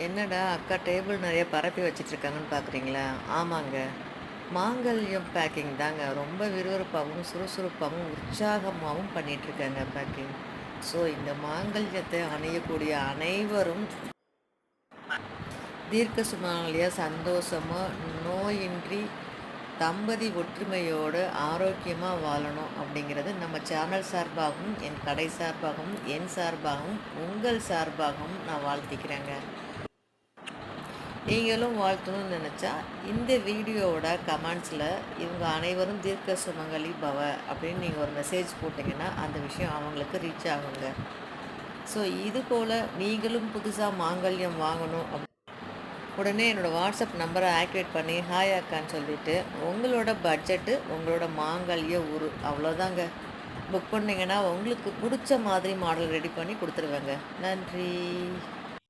என்னடா அக்கா டேபிள் நிறைய பரப்பி வச்சிட்ருக்காங்கன்னு பார்க்குறீங்களா? ஆமாங்க. மாங்கல்யம் பேக்கிங் தாங்க. ரொம்ப விறுவிறுப்பாவும், சுறுசுறுப்பாவும், உற்சாகமாவும் பண்ணிகிட்ருக்காங்க பேக்கிங். ஸோ இந்த மாங்கல்யத்தை அணியக்கூடிய அனைவரும் தீர்க்க சுமங்கலியா, சந்தோஷமா, நோயின்றி, தம்பதி ஒற்றுமையோடு ஆரோக்கியமாக வாழணும் அப்படிங்கிறது நம்ம சேனல் சார்பாகவும், என் கடை சார்பாகவும், என் சார்பாகவும், உங்கள் சார்பாகவும் நான் வாழ்த்திக்கிறேங்க. நீங்களும் வாழ்த்தணும்னு நினச்சா இந்த வீடியோவோட கமெண்ட்ஸில் இவங்க அனைவரும் தீர்க்க சுமங்கலி பவ அப்படின்னு நீங்கள் ஒரு மெசேஜ் போட்டிங்கன்னா அந்த விஷயம் அவங்களுக்கு ரீச் ஆகுங்க. ஸோ இது போல் நீங்களும் புதுசாக மாங்கல்யம் வாங்கணும் உடனே என்னோடய வாட்ஸ்அப் நம்பரை ஆக்டிவேட் பண்ணி ஹாய் அக்கான்னு சொல்லிவிட்டு உங்களோட பட்ஜெட்டு உங்களோட மாங்கல்ய உரு அவ்வளோதாங்க. புக் பண்ணிங்கன்னா உங்களுக்கு பிடிச்ச மாதிரி மாடல் ரெடி பண்ணி கொடுத்துருவேங்க. நன்றி.